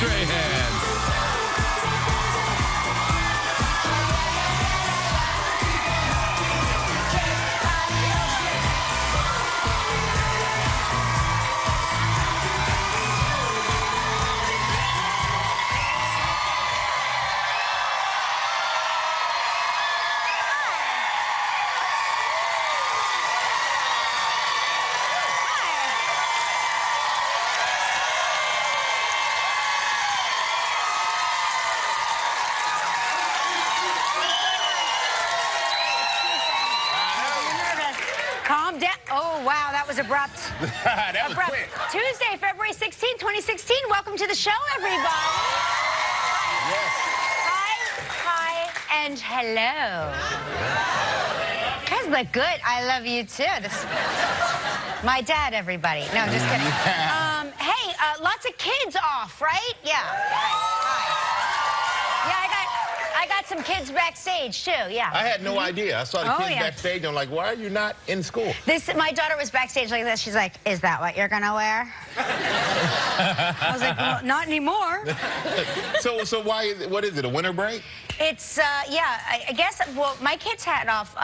Strahan. Calm down. Oh, wow, that was abrupt. That was quick. Tuesday, February 16, 2016. Welcome to the show, everybody. Yes. Hi, and hello. You guys look good. I love you, too. My dad, everybody. No, just kidding. Hey, lots of kids off, right? Yeah. Hi. Yeah, I got some kids backstage, too, yeah. I had no idea. I saw the kids backstage. I'm like, why are you not in school? My daughter was backstage like this. She's like, is that what you're going to wear? I was like, well, not anymore. So what is it, a winter break? It's, yeah, I guess, well, my kids had off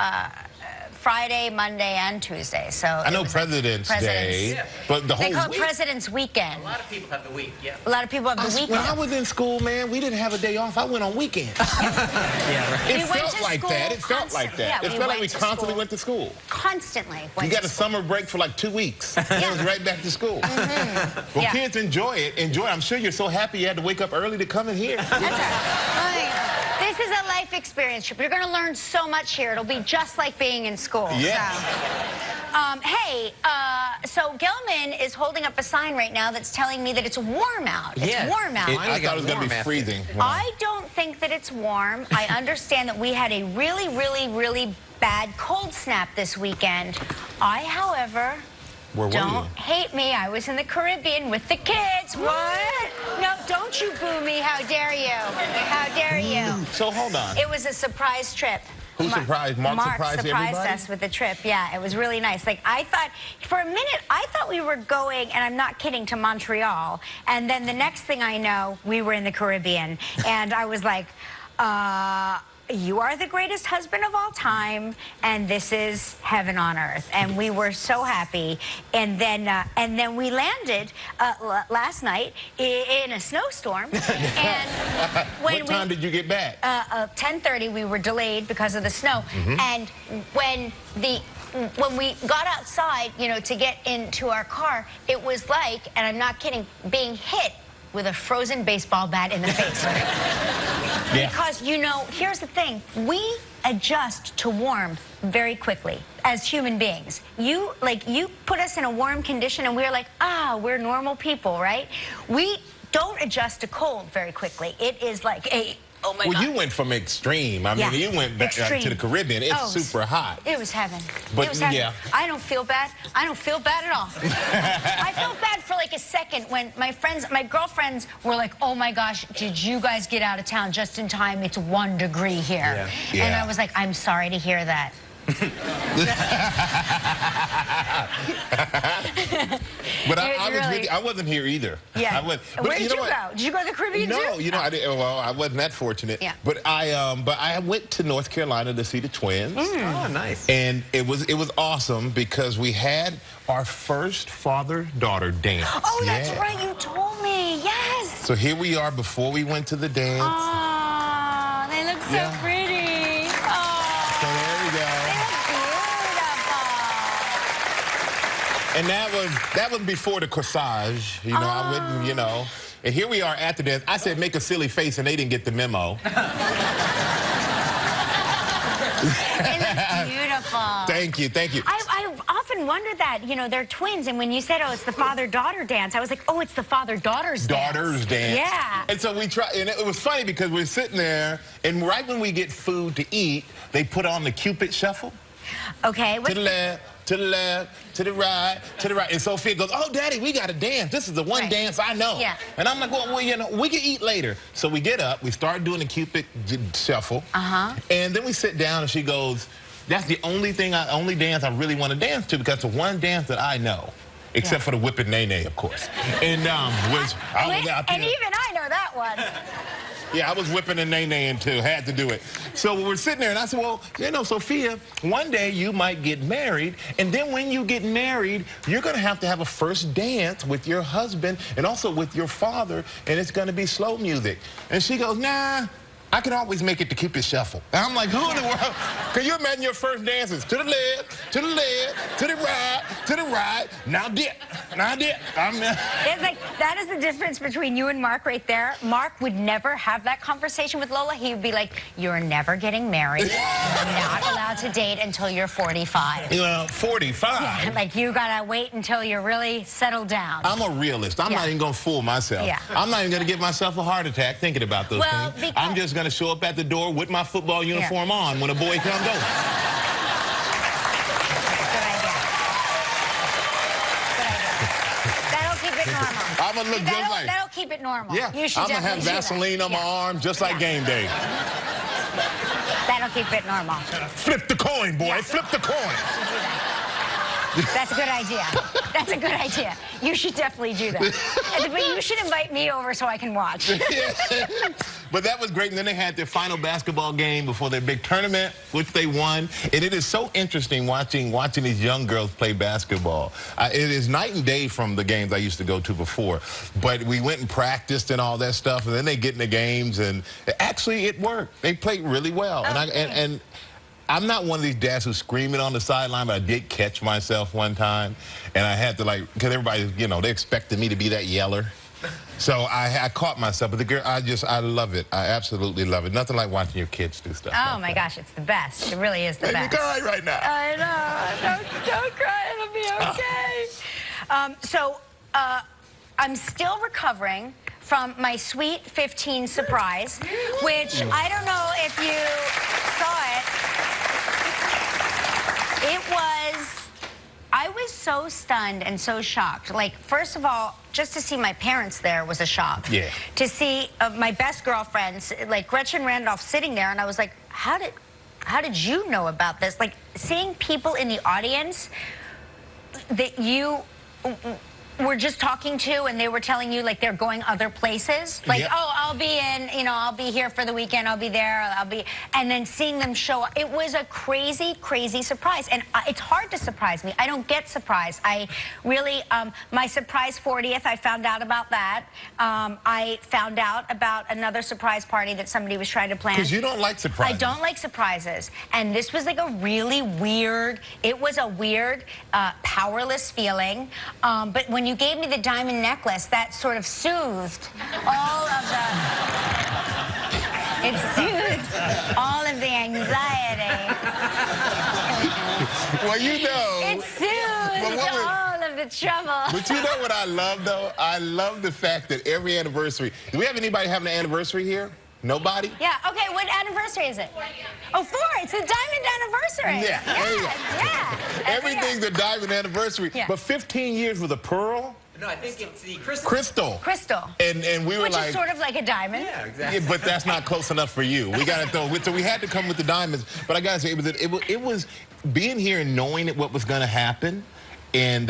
Friday, Monday, and Tuesday. So I know President's Day, yeah. but the whole they call it week? President's Weekend. A lot of people have the week, yeah. A lot of people have the weekend. When I was in school, man, we didn't have a day off. I went on weekends. Yeah, right. It felt like that. It felt like that. Yeah, It felt like we constantly went to school. Constantly You got a summer break for like 2 weeks. And it was right back to school. Well, Yeah. kids, enjoy it. Enjoy it. I'm sure you're so happy you had to wake up early to come in here. That's all right. This is a life experience trip. You're going to learn so much here. It'll be just like being in school. Yeah. So Gelman is holding up a sign right now that's telling me that it's warm out. It's Yeah. warm out. I thought it was going to be freezing. I don't think that it's warm. I understand that we had a really, really, really bad cold snap this weekend. However, Where were don't you? hate me. I was in the Caribbean with the kids. What? No, don't you boo me. How dare you? How dare you? So hold on. It was a surprise trip. Who surprised? Mark surprised everybody? us with the trip. Yeah, it was really nice. Like, I thought, for a minute, I thought we were going, and I'm not kidding, to Montreal. And then the next thing I know, we were in the Caribbean. And I was like, you are the greatest husband of all time, and this is heaven on earth. And we were so happy. And then we landed last night in a snowstorm. And when What time did you get back? 10:30, we were delayed because of the snow. And when we got outside, you know, to get into our car, it was like, and I'm not kidding, being hit with a frozen baseball bat in the face. Yeah. Because, you know, here's the thing. We adjust to warmth very quickly as human beings. You put us in a warm condition and we're like, we're normal people, right? We don't adjust to cold very quickly. It is like oh my God. Well, you went from extreme. I mean, you went back to the Caribbean. It's super hot. It was heaven. But, it was heaven. yeah. I don't feel bad. I don't feel bad at all. I felt bad for like a second when my girlfriends were like, oh my gosh, did you guys get out of town just in time? It's 1 degree here. Yeah. And I was like, I'm sorry to hear that. But I wasn't here either. Yeah. Where did you go? Did you go to the Caribbean too? No, you know, I didn't. Well, I wasn't that fortunate. Yeah. But I went to North Carolina to see the twins. Oh, nice. And it was awesome because we had our first father-daughter dance. Oh, that's right. You told me. Yes. So here we are before we went to the dance. Oh, they look so pretty. Oh. So there we go. And that was before the corsage, you know. I wouldn't, you know. And here we are at the dance. I said make a silly face, and they didn't get the memo. They look beautiful. Thank you, thank you. I've often wondered that, you know, they're twins, and when you said, oh, it's the father-daughter dance, I was like, oh, it's the father-daughter's dance. Daughter's dance. Yeah. And so we tried, and it was funny because we're sitting there, and right when we get food to eat, they put on the Cupid shuffle. Okay. To the left, to the left, to the right, to the right. And Sophia goes, oh, Daddy, we got to dance. This is the one dance I know. Yeah. And I'm like, well, you know, we can eat later. So we get up, we start doing the Cupid shuffle. And then we sit down, and she goes, that's the only dance I really want to dance to because it's the one dance that I know. except for the whipping Nene, of course. And and even I know that one. yeah, I was whipping a Nene too. Had to do it. So we're sitting there, and I said, well, you know, Sophia, one day you might get married, and then when you get married, you're going to have a first dance with your husband and also with your father, and it's going to be slow music. And she goes, nah, I can always make it to Cupid Shuffle. And I'm like, who in the world? Can you imagine your first dances? To the left, to the left, to the right, now dip, now dip. It's like, that is the difference between you and Mark right there. Mark would never have that conversation with Lola. He would be like, you're never getting married. You're not allowed to date until you're 45. You know, 45? Yeah, like you gotta wait until you're really settled down. I'm a realist. I'm not even gonna fool myself. Yeah. I'm not even gonna give myself a heart attack thinking about those things. I'm just gonna show up at the door with my football uniform on when a boy comes over. Good idea. That'll keep it normal. I'm gonna look just like. That'll keep it normal. Yeah, You should I'm gonna have Vaseline on my arm just like game day. That'll keep it normal. Flip the coin, boy. Flip the coin. That's a good idea. That's a good idea. You should definitely do that. But you should invite me over so I can watch. But that was great. And then they had their final basketball game before their big tournament, which they won. And it is so interesting watching these young girls play basketball. It is night and day from the games I used to go to before. But we went and practiced and all that stuff, and then they get in the games, and actually it worked. They played really well. And I'm not one of these dads who's screaming on the sideline, but I did catch myself one time, and I had to, like, because everybody, you know, they expected me to be that yeller. So I caught myself, but the girl, I love it. I absolutely love it. Nothing like watching your kids do stuff. Oh my gosh, it's the best. It really is the best. You cry right now. I know. Don't cry. It'll be okay. I'm still recovering from my Sweet 15 surprise, which I don't know if you saw it. I was so stunned and so shocked. Like, first of all, just to see my parents there was a shock. Yeah. To see my best girlfriends, like Gretchen Randolph, sitting there, and I was like, how did you know about this? Like, seeing people in the audience that you were just talking to, and they were telling you, like, they're going other places. Like, oh, I'll be in, you know, I'll be here for the weekend, I'll be there, and then seeing them show up. It was a crazy, crazy surprise. And it's hard to surprise me. I don't get surprised. I really, my surprise 40th, I found out about that. I found out about another surprise party that somebody was trying to plan. Because you don't like surprises. I don't like surprises. And this was like a really weird, it was a weird, powerless feeling. But when you gave me the diamond necklace, that sort of soothed all of the... It soothed all of the anxiety. Well, you know... It soothed all of the trouble. But you know what I love, though? I love the fact that every anniversary... Do we have anybody having an anniversary here? Nobody? Yeah, okay, what anniversary is it? Oh, 4, it's the diamond anniversary. Yeah. Everything's a diamond anniversary. Yeah. But 15 years with a pearl? No, I think it's the crystal. Crystal. And we were Which like... is sort of like a diamond. Yeah, exactly. Yeah, but that's not close enough for you. We got to throw... So we had to come with the diamonds. But I got to say, it was being here and knowing what was going to happen and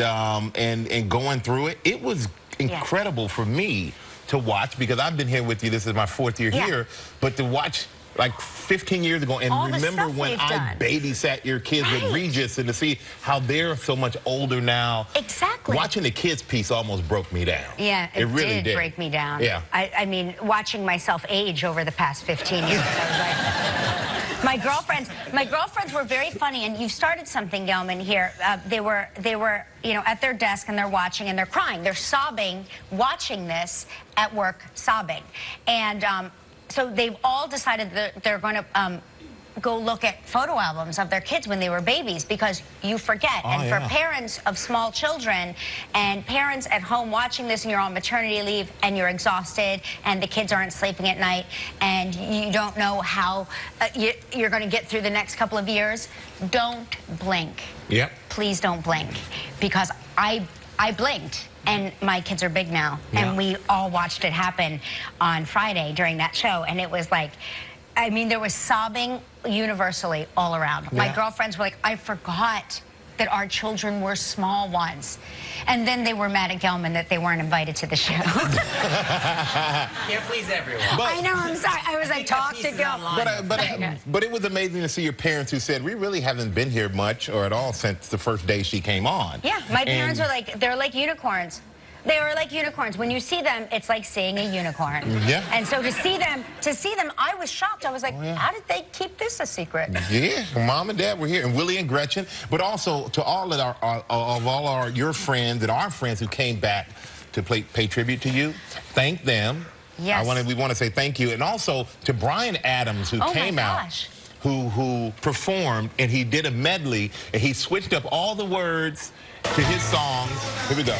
going through it. It was incredible for me to watch, because I've been here with you. This is my 4th year here. But to watch, like, 15 years ago and all remember when I babysat your kids with Regis, and to see how they're so much older now. Exactly. Watching the kids piece almost broke me down. Yeah, it really did break me down. Yeah. I mean, watching myself age over the past 15 years, I was like... My girlfriends were very funny, and you've started something, Gelman, here. They were, you know, at their desk, and they're watching, and they're crying. They're sobbing, watching this at work, sobbing. And so they've all decided that they're going to go look at photo albums of their kids when they were babies, because you forget. And for parents of small children and parents at home watching this, and you're on maternity leave and you're exhausted and the kids aren't sleeping at night and you don't know how you're going to get through the next couple of years, don't blink. Yep. Please don't blink, because I blinked. And my kids are big now, and we all watched it happen on Friday during that show, and it was like, I mean, there was sobbing universally all around. My girlfriends were like, I forgot that our children were small ones. And then they were mad at Gelman that they weren't invited to the show. Can't please everyone. I know, I'm sorry. I was like, talk to Gelman. But it was amazing to see your parents who said, we really haven't been here much or at all since the first day she came on. Yeah, my parents were like, they're like unicorns. They were like unicorns. When you see them, it's like seeing a unicorn. Yeah. And so to see them, I was shocked. I was like, how did they keep this a secret? Yeah, Mom and Dad were here, and Willie and Gretchen, but also to all of your friends and our friends who came back to pay tribute to you. Thank them. Yes. We want to say thank you, and also to Bryan Adams who came out, who performed, and he did a medley, and he switched up all the words to his songs. Here we go.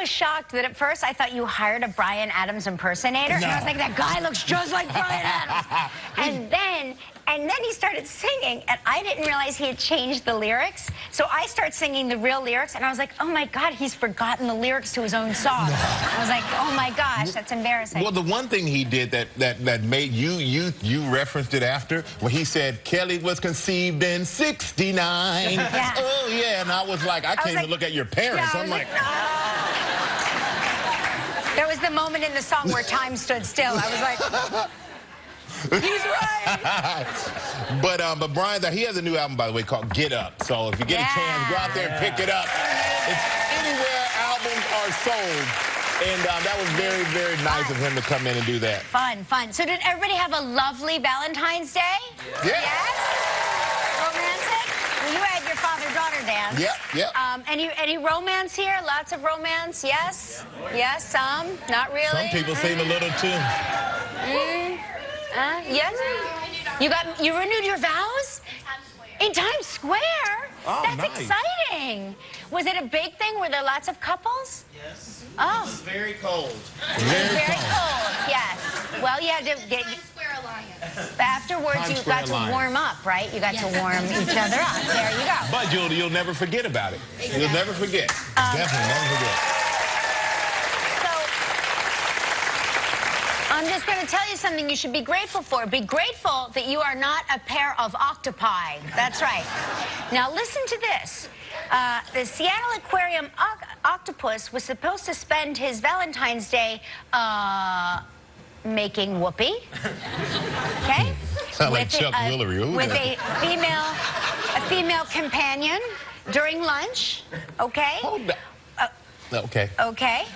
Shocked that at first I thought you hired a Bryan Adams impersonator, and I was like, that guy looks just like Bryan Adams. And then he started singing, and I didn't realize he had changed the lyrics. So I started singing the real lyrics, and I was like, oh my God, he's forgotten the lyrics to his own song. I was like, oh my gosh, that's embarrassing. Well, the one thing he did that made you referenced it after, when he said Kelly was conceived in '69. Yeah. Oh yeah, and I was like, I can't even look at your parents. Yeah, I'm like, There was the moment in the song where time stood still. I was like, he's right. But Bryan, he has a new album, by the way, called Get Up. So if you get a chance, go out there and pick it up. It's anywhere albums are sold. And that was very, very nice of him to come in and do that. Fun. So did everybody have a lovely Valentine's Day? Yeah. Yes? Romantic? Well, you had your father-daughter dance. Yep. Any romance here? Lots of romance? Yes? Yes, some? Not really? Some people seem a little too. Yes? You renewed your vows? In Times Square? Oh, that's nice. Exciting. Was it a big thing? Were there lots of couples? Yes. Oh. It was very cold. Very cold, yes. Well, you had to get... Times Square Alliance. Afterwards, you got to warm up, right? You got to warm each other up. There you go. But you'll never forget about it. Exactly. You'll never forget. Definitely never forget. I'm just going to tell you something you should be grateful for. Be grateful that you are not a pair of octopi. That's right. Now, listen to this. The Seattle Aquarium octopus was supposed to spend his Valentine's Day making whoopee. Okay? Sound like Chuck Woolery. With a female companion during lunch. Okay? Hold on. Okay. Okay.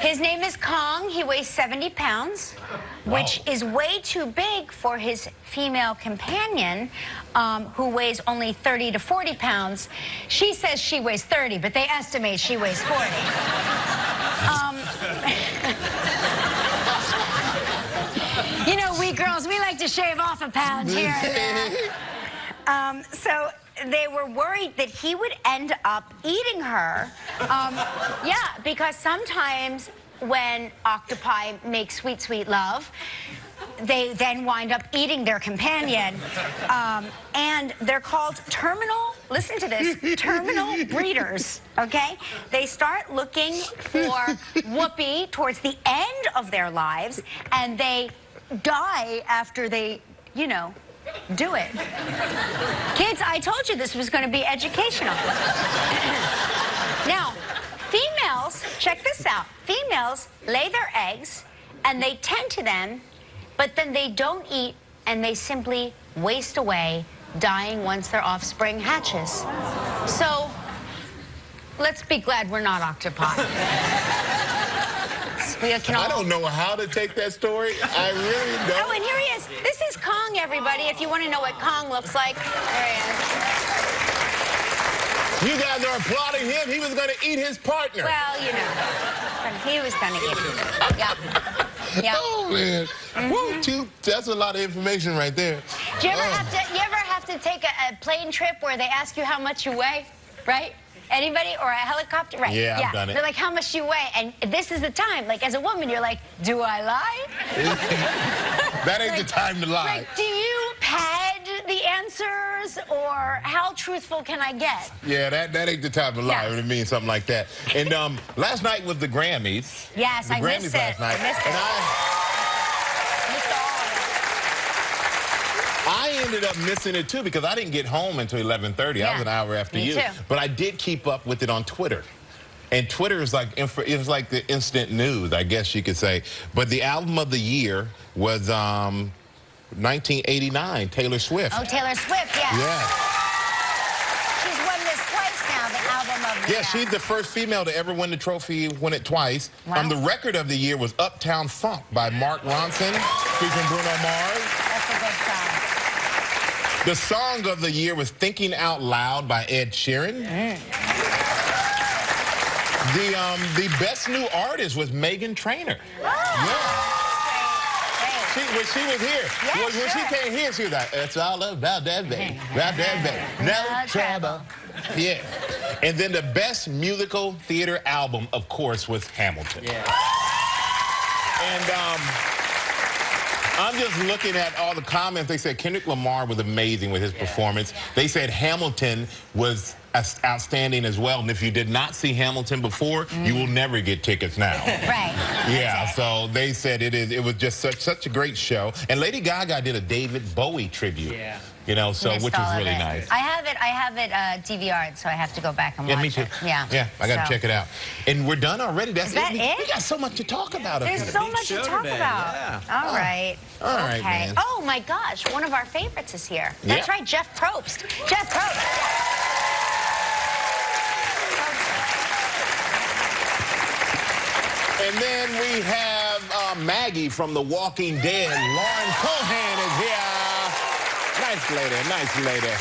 His name is Kong. He weighs 70 pounds, which is way too big for his female companion, who weighs only 30 to 40 pounds. She says she weighs 30, but they estimate she weighs 40. You know, we girls, we like to shave off a pound here and there. So they were worried that he would end up eating her. Yeah, because sometimes when octopi make sweet, sweet love, they then wind up eating their companion. And they're called terminal, listen to this, terminal breeders, okay? They start looking for whoopee towards the end of their lives, and they die after they, you know, do it. Kids, I told you this was going to be educational. Now, females, check this out. Females lay their eggs, and they tend to them, but then they don't eat, and they simply waste away, dying once their offspring hatches. So, let's be glad we're not octopi. I don't know how to take that story. I really don't. Oh, and here he is. This is Kong, everybody, if you want to know what Kong looks like. There he is. You guys are applauding him. He was going to eat his partner. Well, you know, he was going to eat him. Yeah. Oh, man. Woo, that's a lot of information right there. Do you ever have to take a plane trip where they ask you how much you weigh, right? Anybody? Or a helicopter? Right. Yeah, I've done it. They're like, how much do you weigh? And this is the time. Like, as a woman, you're like, do I lie? That ain't the time to lie. Like, do you pad the answer stars, or how truthful can I get? Yeah, that ain't the type of lie No. when it means something like that. And last night was the Grammys. Yes, the I Grammys missed it. last night. I missed it. And Missed all of I ended up missing it too because I didn't get home until 11:30. Yeah, I was an hour after me you. too. But I did keep up with it on Twitter. And Twitter is like, it was like the instant news, I guess you could say. But the album of the year was 1989, Taylor Swift. it. Oh, Taylor Swift, yes. Yeah. She's won this twice now, the album of the year. Yeah, she's the first female to ever win the trophy, win it twice. Wow. The record of the year was Uptown Funk by Mark Ronson, featuring Bruno Mars. That's a good song. The song of the year was Thinking Out Loud by Ed Sheeran. The best new artist was Meghan Trainor. Oh, When she was here. Yeah, when sure. she came here, she was like, it's all about that baby. About that baby. No trouble. Yeah. And then the best musical theater album, of course, was Hamilton. Yeah. And I'm just looking at all the comments. They said Kendrick Lamar was amazing with his performance. They said Hamilton was outstanding as well. And if you did not see Hamilton before, you will never get tickets now. Right. Yeah, so they said it was just such a great show. And Lady Gaga did a David Bowie tribute. Yeah. You know, so Missed which all was of really it. nice. I have it DVR'd, so I have to go back and watch Yeah, me too. it. Yeah. Yeah, I got to check it out. And we're done already. That's Is that We it? got so much to talk about. up There's here. so much to show talk today, about. yeah. All right. All right, okay. man. Oh my gosh, one of our favorites is here. That's Yeah. right, Jeff Probst. Jeff Probst. And then we have Maggie from The Walking Dead. Lauren Cohan is here. Nice lady, nice lady. Yeah.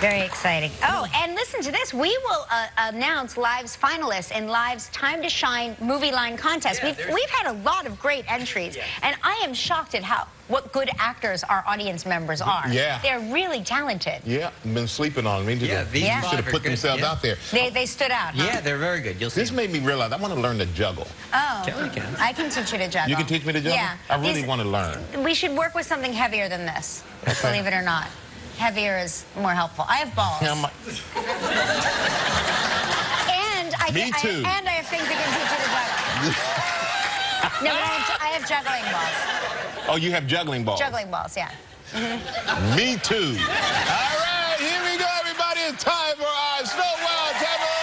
Very exciting. Oh, and listen to this. We will announce Live's finalists in Live's Time to Shine movie line contest. Yeah, we've had a lot of great entries, and I am shocked at what good actors our audience members are. Yeah. They're really talented. Yeah, been sleeping on me. Yeah, these They five should have are put good, themselves yeah. out there. They stood out, huh? Yeah, they're very good. You'll see. This made me realize I want to learn to juggle. Oh, Kelly can. I can teach you to juggle. You can teach me to juggle? Yeah. I really want to learn. We should work with something heavier than this, believe it or not. Heavier is more helpful. I have balls. Yeah, And I Me too. and I have things that can teach you to juggle. No, but I have juggling balls. oh, you have juggling balls. Juggling balls, yeah. Me too. All right, here we go, everybody. It's time for our Snow Wild Devil.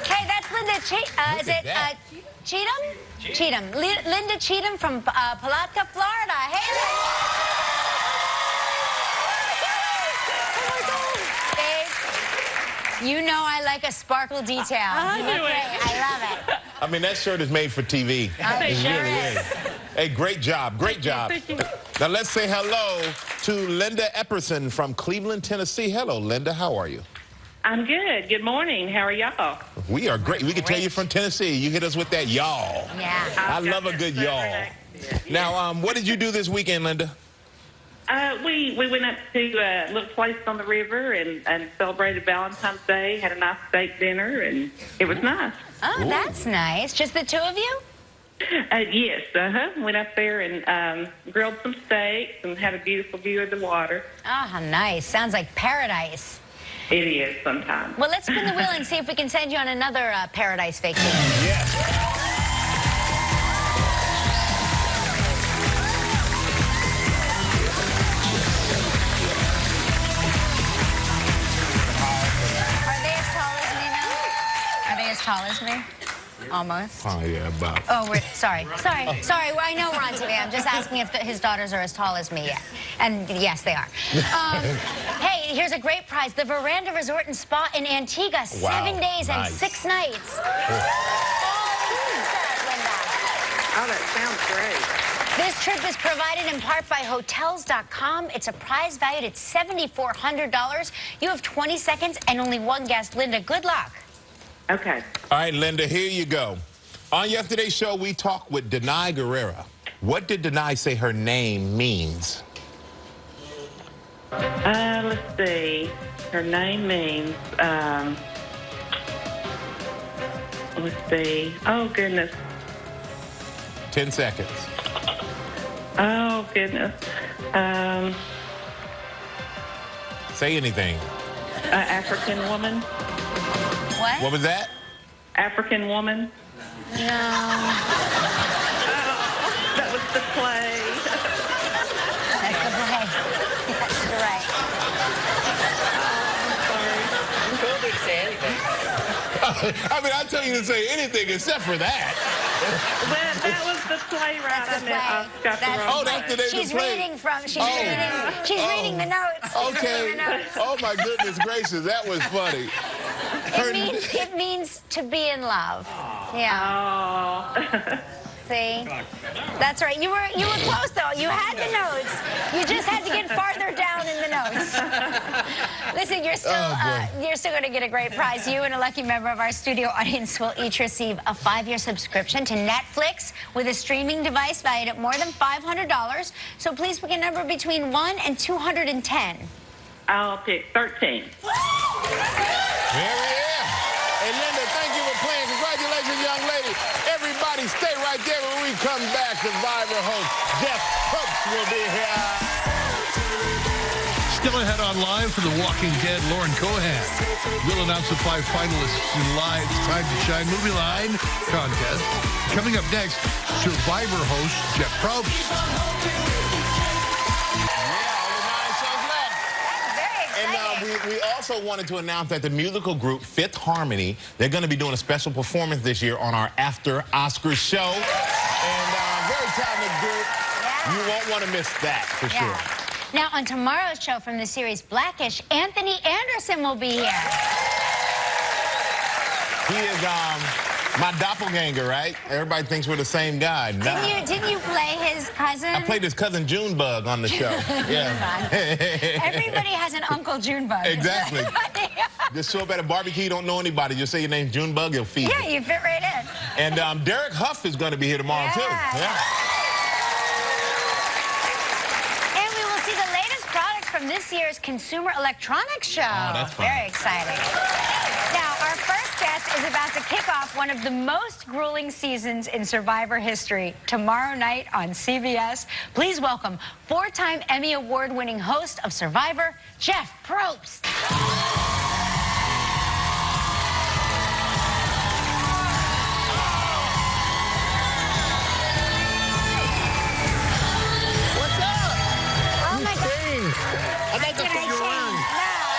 Hey, that's Linda is it Cheatham? Cheatham. Linda Cheatham from Palatka, Florida. Hey, Linda. Babe, you know I like a sparkle detail. I You knew look it. great. I love it. I mean, that shirt is made for TV. Oh, it sure really is. Hey, great job. Great job. Thank you. Now, let's say hello to Linda Epperson from Cleveland, Tennessee. Hello, Linda. How are you? I'm good. Good morning. How are y'all? We are great. We can tell you from Tennessee. You hit us with that y'all. Yeah. I love a good y'all. Now, what did you do this weekend, Linda? We went up to a little place on the river and celebrated Valentine's Day, had a nice steak dinner, and it was nice. Oh, that's nice. Just the two of you? Yes, went up there and grilled some steaks and had a beautiful view of the water. Oh, how nice. Sounds like paradise. It is sometimes. Well, let's spin the wheel and see if we can send you on another paradise vacation. Yes. Are they as tall as me now? Are they as tall as me? Almost. Oh, yeah, about. Oh, sorry. Well, I know we're on TV. I'm just asking if his daughters are as tall as me yet. And yes, they are. Hey, here's a great prize. The Veranda Resort and Spa in Antigua. Wow, 7 days and nice. 6 nights. Oh, that sounds great. This trip is provided in part by Hotels.com. It's a prize valued at $7,400. You have 20 seconds and only one guest. Linda, good luck. Okay. All right, Linda, here you go. On yesterday's show, we talked with Denai Guerrera. What did Denai say her name means? Let's see. Her name means, let's see. Oh, goodness. 10 seconds. Oh, goodness. Say anything. African woman. What? What was that? African woman. No. That was the play. That's the play. That's right. You told her to say anything. I mean, I tell you to say anything except for that. Well, that was the playwright. That's the I got the play. wrong Oh, that's the name of the She's play. reading from. She's Oh. reading the notes. She's Okay. reading the notes. Oh, my goodness gracious. That was funny. It means to be in love. Yeah. Oh. See? That's right. You were close though. You had the notes. You just had to get farther down in the notes. Listen, you're still going to get a great prize. You and a lucky member of our studio audience will each receive a 5-year subscription to Netflix with a streaming device valued at more than $500. So please pick a number between 1 and 210. I'll pick 13. Here we are. Hey, Linda, thank you for playing. Congratulations, young lady. Everybody stay right there when we come back. Survivor host Jeff Probst will be here. Still ahead on Live for The Walking Dead, Lauren Cohan will announce the 5 finalists in Live's Time to Shine Movie Line contest. Coming up next, Survivor host Jeff Probst. And we also wanted to announce that the musical group Fifth Harmony, they're going to be doing a special performance this year on our After Oscars show. And very talented group. Yeah. You won't want to miss that for sure. Now, on tomorrow's show from the series Blackish, Anthony Anderson will be here. He is my doppelganger, right? Everybody thinks we're the same guy. Nah. Didn't you play his cousin? I played his cousin Junebug on the show. Yeah. Everybody has an Uncle Junebug. Exactly. Just show up at a barbecue, you don't know anybody. Just say your name's Junebug, he'll feed you. Yeah, you fit right in. And Derek Huff is going to be here tomorrow, too. Yeah. And we will see the latest products from this year's Consumer Electronics Show. Oh, that's fun. Very exciting. Now, our first guest is about to kick off one of the most grueling seasons in Survivor history tomorrow night on CBS. Please welcome 4-time Emmy Award-winning host of Survivor, Jeff Probst. What's up? Oh, my God. I'd like to Can I put you around. change?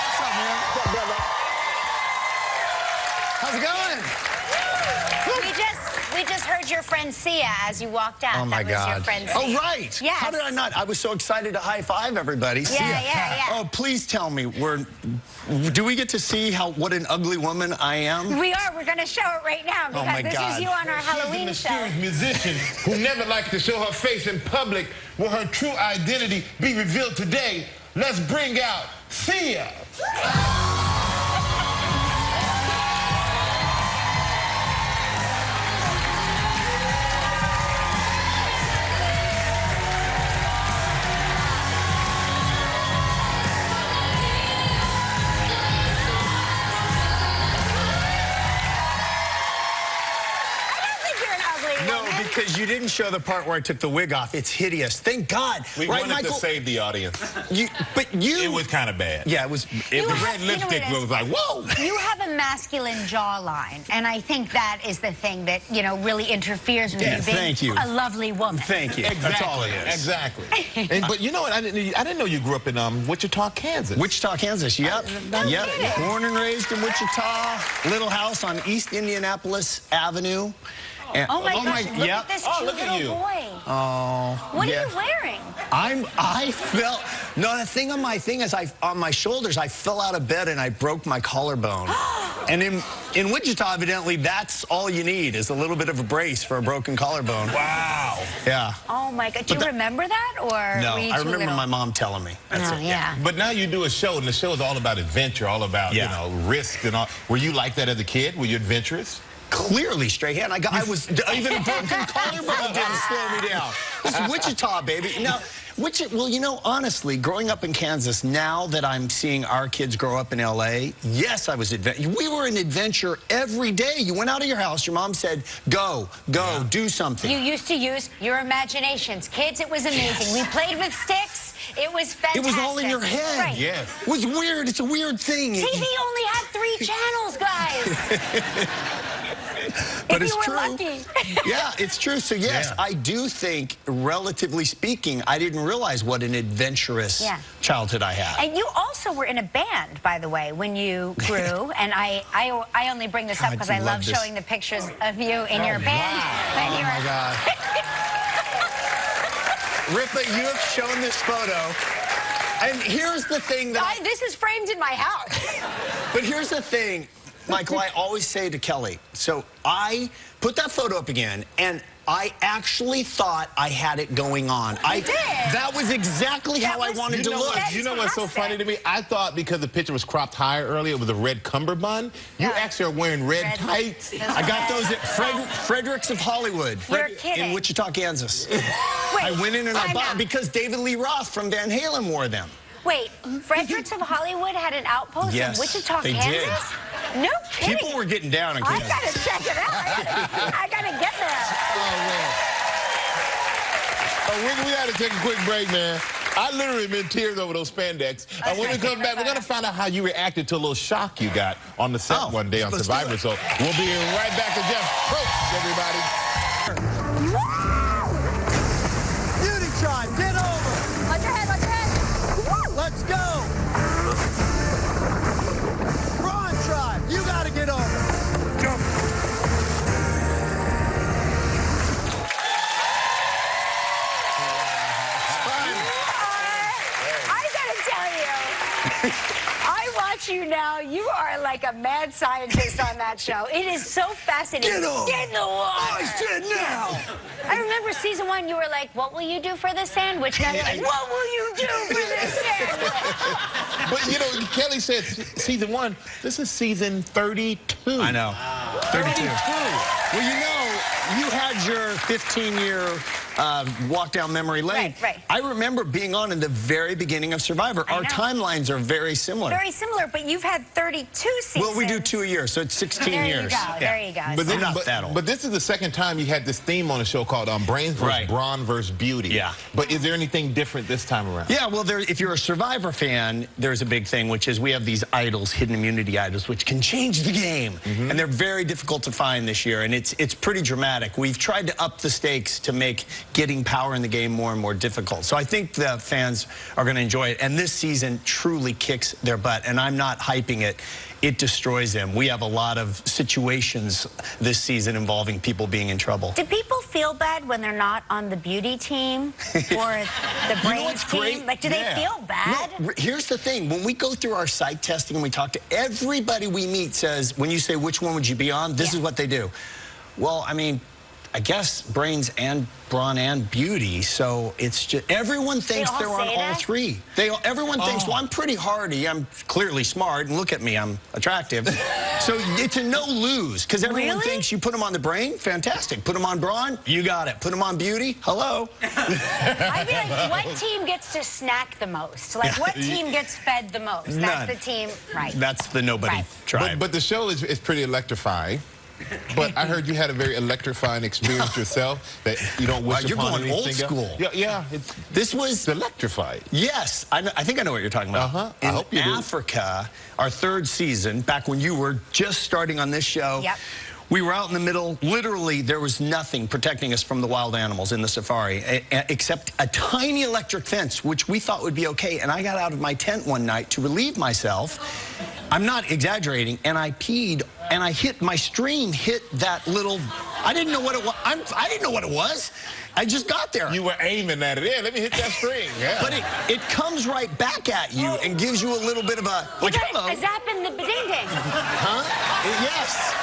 What's up, man? What's up, brother? How's it going? We just heard your friend Sia as you walked out. Oh, my That was your God. friend Sia. Oh, right. Yes. How did I not? I was so excited to high five everybody. See ya. Yeah. Oh, please tell me, do we get to see what an ugly woman I am? We are. We're going to show it right now because my this God. is you on our Halloween She's show. a mysterious musician who never liked to show her face in public. Will her true identity be revealed today? Let's bring out Sia. No, because you didn't show the part where I took the wig off. It's hideous. Thank God. We right, wanted Michael? to save the audience. But you... It was kind of bad. Yeah, it was... The have- red you know lipstick what it is? was like, whoa. You have a masculine jawline, and I think that is the thing that, really interferes with Yeah, you being thank you. a lovely woman. Thank you. Exactly. That's all it is. Exactly. But you know what? I didn't know you grew up in Wichita, Kansas. Wichita, Kansas. Yep. No Yep. kidding. Born and raised in Wichita. Little house on East Indianapolis Avenue. And, Oh my gosh, look yep. at this Oh, cute look at little you. boy. Oh. What yeah. are you wearing? I felt, no, the thing on my thing is on my shoulders, I fell out of bed and I broke my collarbone. And in Wichita, evidently, that's all you need is a little bit of a brace for a broken collarbone. Wow. Yeah. Oh, my God. Do you remember that? Or No, were you I too remember little? my mom telling me. That's it. Yeah. But now you do a show, and the show is all about adventure, all about, you know, risk and all. Were you like that as a kid? Were you adventurous? Clearly straight hand. I was even a broken collarbone didn't slow me down. It's Wichita, baby. Now, well, you know, honestly, growing up in Kansas, now that I'm seeing our kids grow up in LA, yes, I was we were an adventure every day. You went out of your house, your mom said, go, do something. You used to use your imaginations. Kids, it was amazing. We played with sticks. It was fantastic. It was all in your head. Right. Yes. It was weird. It's a weird thing. TV only had 3 channels, guys. But if it's you were true. lucky. Yeah, it's true. So, yes, I do think, relatively speaking, I didn't realize what an adventurous childhood I had. And you also were in a band, by the way, when you grew. And I only bring this up because I love showing the pictures of you in your band. Wow. Oh, my God. Ripa, you have shown this photo. And here's the thing that this is framed in my house. But here's the thing, Michael, I always say to Kelly, so I put that photo up again, and I actually thought I had it going on. You did. That was exactly how I wanted to look. You know what's so funny to me? I thought because the picture was cropped higher earlier, it was a red cummerbund. You actually are wearing red tights. I got those at Fredericks of Hollywood in Wichita, Kansas. I went in and I bought them because David Lee Roth from Van Halen wore them. Wait, Fredericks of Hollywood had an outpost in Wichita, they Kansas? did. No kidding. People were getting down in Kansas. I gotta check it out. I gotta get there. Oh, we gotta take a quick break, man. I literally been tears over those spandex. And when we come back, we're gonna find out how you reacted to a little shock you got on the set one day on Survivor. So we'll be right back to Jeff Probst, everybody. Beauty tribe, get over. On your head, on your head. Let's go. Braun tribe, you gotta get over. Jump. I gotta tell you, I watch you now. You are like a mad scientist on that show. It is so fascinating. Get over. Get in the water. I said now. I remember season 1, you were like, what will you do for this sandwich? Now you're like, what will you do for this sandwich? But, you know, Kelly said season 1. This is season 32. I know. 32. Well, you know, you had your 15-year walk down memory lane. Right. I remember being on in the very beginning of Survivor. Our timelines are very similar. Very similar, but you've had 32 seasons. Well, we do 2 a year, so it's 16 years. There you go. But, I'm not that old. But this is the second time you had this theme on the show called Brains versus Brawn versus Beauty. Yeah. But is there anything different this time around? Yeah, well, if you're a Survivor fan, there's a big thing, which is we have these idols, hidden immunity idols, which can change the game. And they're very difficult to find this year, and it's pretty dramatic. We've tried to up the stakes to make getting power in the game more and more difficult. So I think the fans are going to enjoy it. And this season truly kicks their butt. And I'm not hyping it. It destroys them. We have a lot of situations this season involving people being in trouble. Do people feel bad when they're not on the beauty team or the brains team? Like, do they feel bad? No, here's the thing. When we go through our psych testing and we talk to everybody we meet says, when you say, which one would you be on? This is what they do. Well, I mean, I guess brains and brawn and beauty, so it's just everyone thinks they're on all 3. Everyone thinks, well, I'm pretty hardy, I'm clearly smart, and look at me, I'm attractive. So it's a no lose because everyone thinks you put them on the brain, fantastic. Put them on brawn, you got it. Put them on beauty, hello. I feel like what team gets to snack the most? Like what team gets fed the most? That's the team, right? That's the nobody tribe. But the show is pretty electrifying. But I heard you had a very electrifying experience yourself that you don't wish you're upon going old anything school. Yeah. This was electrified. Yes, I think I know what you're talking about. I hope you do. In Africa, our 3rd season, back when you were just starting on this show, we were out in the middle. Literally, there was nothing protecting us from the wild animals in the safari except a tiny electric fence, which we thought would be okay. And I got out of my tent one night to relieve myself. I'm not exaggerating, and I peed, and my stream hit that little I didn't know what it was. I didn't know what it was. I just got there. You were aiming at it. Yeah, let me hit that string. Yeah. But it comes right back at you and gives you a little bit of a, like, hello. A zap in the ding-ding. Huh? Yes.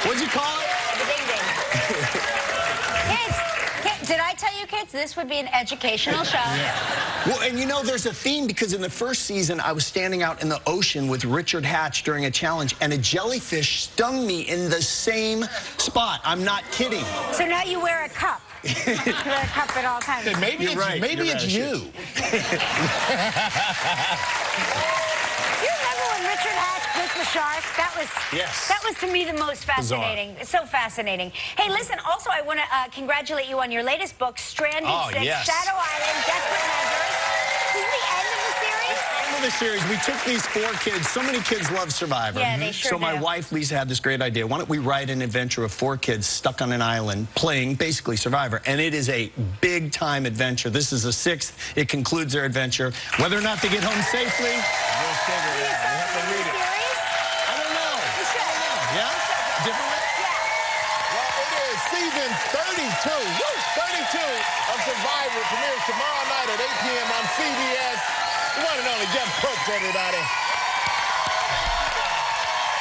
What'd you call it? The ding-ding. Kids, did I tell you, kids, this would be an educational show? Yeah. Well, and you know, there's a theme because in the first season, I was standing out in the ocean with Richard Hatch during a challenge, and a jellyfish stung me in the same spot. I'm not kidding. So now you wear a cup. You wear a cup at all times. Maybe it's, right. maybe it's you. Do you remember when Richard Hatch bit the shark? That was to me the most fascinating. Bizarre. So fascinating. Hey, listen, also I want to congratulate you on your latest book, Stranded 6, yes. Shadow Island, Desperate Measures. This is the end of the series? It's the end of the series. We took these 4 kids. So many kids love Survivor. Yeah, they sure So my do. wife, Lisa, had this great idea. Why don't we write an adventure of 4 kids stuck on an island playing basically Survivor? And it is a big-time adventure. This is the 6th. It concludes their adventure. Whether or not they get home safely, we'll figure it out. We have to read it. I don't know. You should. Yeah? Different way? Well, it is season 32. Woo! 32 of Survivor premieres tomorrow night at 8 p.m. on CBS. The one and only Jeff Probst, everybody.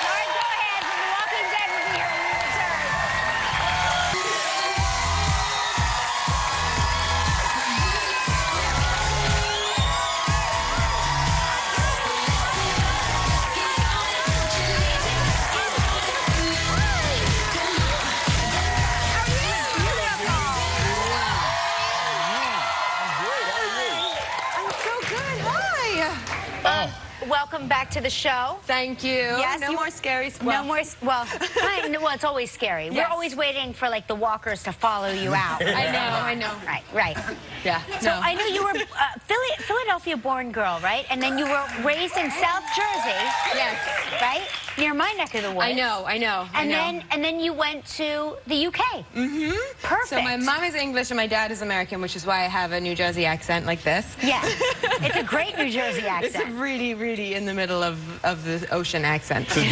Lauren Cohan from The Walking Dead will be here when we return. Welcome back to the show. Thank you. Yes, no more scary. No more. Well, well, it's always scary. Yes. We're always waiting for like the walkers to follow you out. I know. Right. Yeah. So I know you were Philadelphia-born girl, right? And then you were raised in South Jersey. Yes. Right? Near my neck of the woods. I know. And then you went to the UK. Mm-hmm. Perfect. So my mom is English and my dad is American, which is why I have a New Jersey accent like this. Yeah. It's a great New Jersey accent. It's a really, really in the middle of the ocean accent. So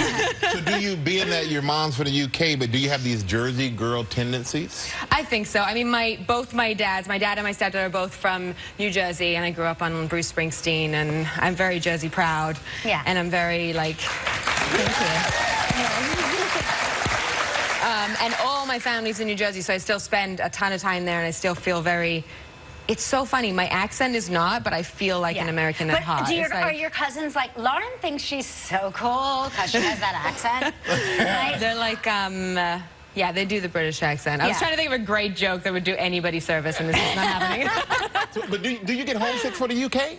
do you, being that your mom's from the UK, but do you have these Jersey girl tendencies? I think so. I mean, both my dad and my stepdad are both from New Jersey, and I grew up on Bruce Springsteen, and I'm very Jersey proud. Yeah. And I'm very, like, thank you. And all my family's in New Jersey, so I still spend a ton of time there, and I still feel very... It's so funny. My accent is not, but I feel like an American at heart. But are your cousins like, Lauren thinks she's so cool because she has that accent? Right? They're like, yeah, they do the British accent. I was trying to think of a great joke that would do anybody service, and this is not happening. But do you get homesick for the UK?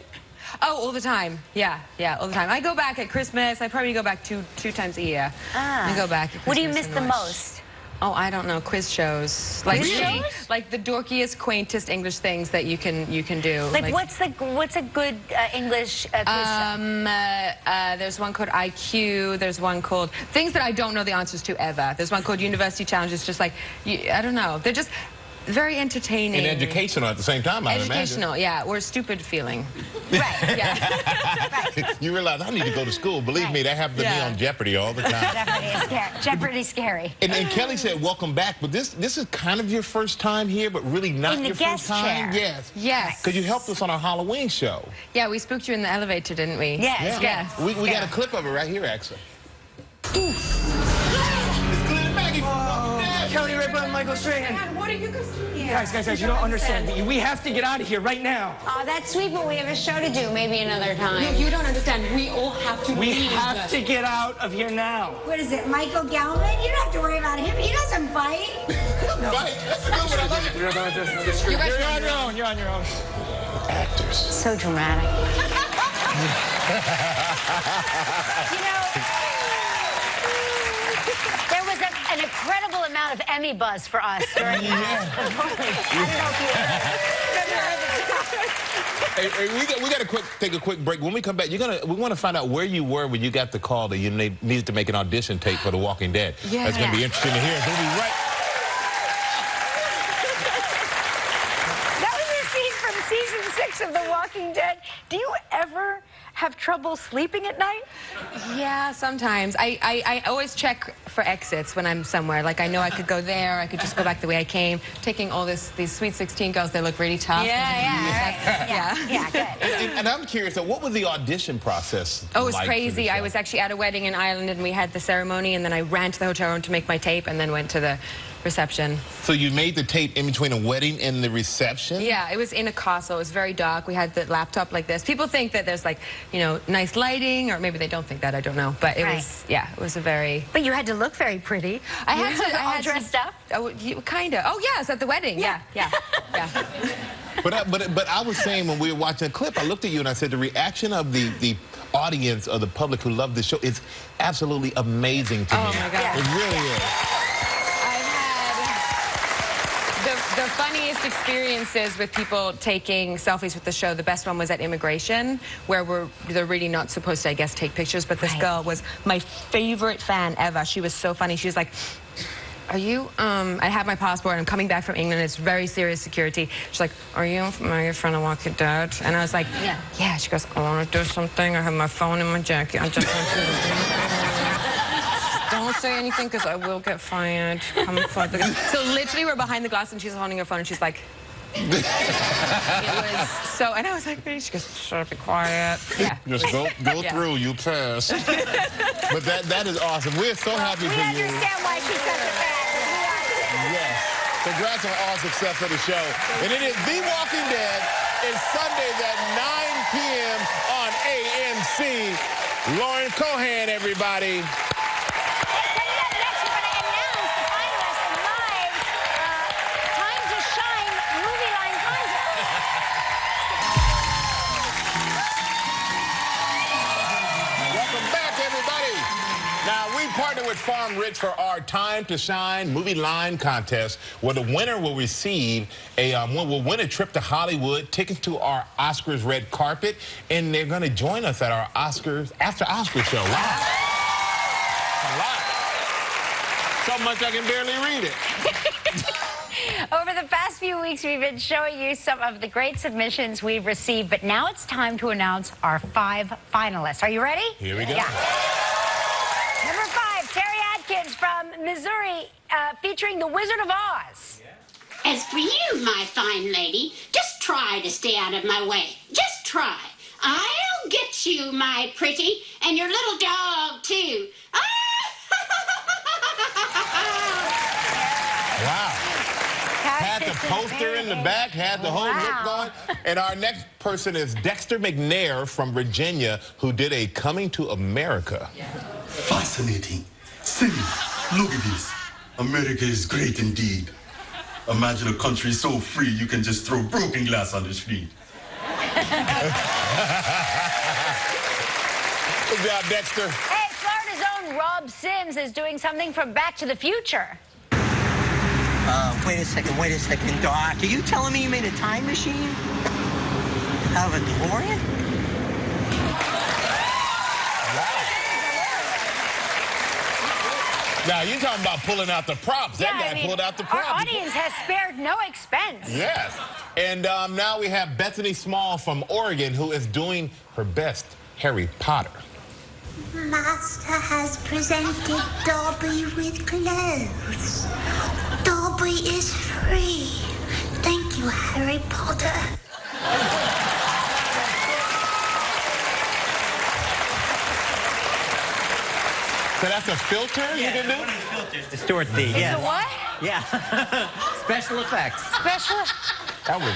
Oh, all the time. Yeah, all the time. I go back at Christmas. I probably go back two times a year. I go back at Christmas. What do you miss and the watch. most? Oh, I don't know. Quiz shows. Like Quiz shows? Like the dorkiest, quaintest English things that you can do. Like what's a good English quiz show? There's one called IQ. There's one called things that I don't know the answers to ever. There's one called University Challenge. It's just like I don't know. They're just very entertaining. And educational at the same time, I imagine. Educational, yeah. Or stupid feeling. Right. Yeah. Right. You realize I need to go to school. Believe me, that happens to me on Jeopardy all the time. Jeopardy's scary. And Kelly said, welcome back. But this is kind of your first time here, but really not in the your guest first time. chair. Yes. Because you helped us on our Halloween show. Yeah, we spooked you in the elevator, didn't we? Yes. Yes. We got a clip of it right here, actually. Kelly Ripa and Michael Strahan. Man, what are you guys doing here? Guys, you don't understand. We have to get out of here right now. Oh, that's sweet, but we have a show to do. Maybe another time. No, you don't understand. We all have to We leave. have to get out of here now. What is it, Michael Gallman? You don't have to worry about him. He doesn't fight. Right? That's a good one. I love it. You're on your own. You're on your own. Actors. So dramatic. You know, there was an incredible amount of Emmy buzz for us during that. I don't know if you Hey, we got to take a quick break. When we come back, we want to find out where you were when you got the call that you needed to make an audition tape for The Walking Dead. Yeah. That's going to be interesting to hear. We'll be right. That was a scene from season 6 of The Walking Dead. Do you ever have trouble sleeping at night? Yeah, sometimes. I always check for exits when I'm somewhere. Like, I know I could go there, I could just go back the way I came. Taking all these Sweet 16 girls, they look really tough. Yeah, good. And I'm curious, so what was the audition process? Oh, it was like crazy. I was actually at a wedding in Ireland, and we had the ceremony, and then I ran to the hotel room to make my tape, and then went to the reception. So you made the tape in between a wedding and the reception? Yeah, it was in a castle. It was very dark. We had the laptop like this. People think that there's, like, you know, nice lighting, or maybe they don't think that. I don't know. But it was, yeah, it was a very... But you had to look very pretty. I had dressed up? Oh, kind of. Oh, yes, at the wedding. Yeah. But I was saying when we were watching the clip, I looked at you and I said the reaction of the audience or the public who loved the show is absolutely amazing to me. Oh, my God. It really is. The funniest experiences with people taking selfies with the show, the best one was at immigration, where they're really not supposed to, I guess, take pictures, but this girl was my favorite fan ever. She was so funny. She was like, are you, I have my passport, I'm coming back from England, it's very serious security. She's like, are you from The Walking Dead? And I was like, yeah. She goes, I want to do something, I have my phone in my jacket, I just want you to don't say anything because I will get fired. Come forward. So literally we're behind the glass and she's holding her phone and she's like, it was so, and I was like, she goes, shut up, be quiet. Yeah. Just go through, you pass. But that is awesome. We're so happy for you. We understand why she's such a fan. Yes. Congrats on all success of the show. And it is The Walking Dead. It's Sundays at 9 p.m. on AMC. Lauren Cohan, everybody. Now, we partner with Farm Rich for our Time to Shine Movie Line contest, where the winner will receive will win a trip to Hollywood, tickets to our Oscars red carpet, and they're going to join us at our after Oscar show. Wow. A lot. So much I can barely read it. Over the past few weeks, we've been showing you some of the great submissions we've received, but now it's time to announce our 5 finalists. Are you ready? Here we go. Yeah. Number 5, Terry Atkins from Missouri, featuring The Wizard of Oz. As for you, my fine lady, just try to stay out of my way. Just try. I'll get you, my pretty, and your little dog, too. Wow. Had the poster in the back, had the whole look going. And our next person is Dexter McNair from Virginia, who did a Coming to America. Fascinating. See, look at this. America is great indeed. Imagine a country so free you can just throw broken glass on the street. Good job, Dexter. Hey, Florida's own Rob Sims is doing something from Back to the Future. Wait a second, Doc. Are you telling me you made a time machine out of a DeLorean? Now, you're talking about pulling out the props. Yeah, That guy pulled out the props. Our audience has spared no expense. Yes. And now we have Bethany Small from Oregon, who is doing her best Harry Potter. Master has presented Dobby with clothes. Dobby is free. Thank you, Harry Potter. So that's a filter you can do? The Stuart Thee, yeah. It's a what? Yeah. Special effects. Special? That was...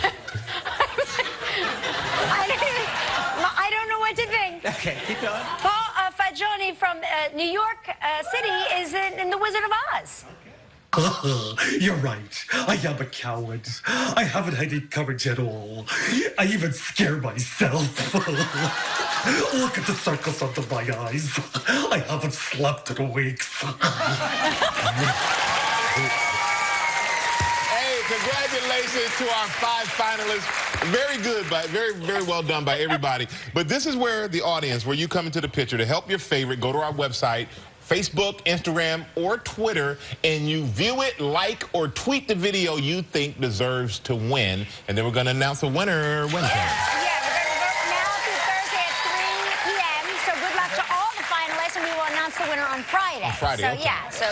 I don't know what to think. Okay, keep going. Paul Fagioni from New York City is in The Wizard of Oz. You're right. I am a coward. I haven't had any courage at all. I even scare myself. Look at the circles under my eyes. I haven't slept in weeks. Hey, congratulations to our 5 finalists. Very good, very well done by everybody. But this is where the audience, where you come into the picture to help your favorite, go to our website, Facebook, Instagram, or Twitter, and you view it, like, or tweet the video you think deserves to win. And then we're going to announce a winner Wednesday. Yeah, we're going to vote now through Thursday at 3 p.m. So good luck to all the finalists. finalists, and we will announce the winner on Friday. On Friday, So, okay. yeah. So,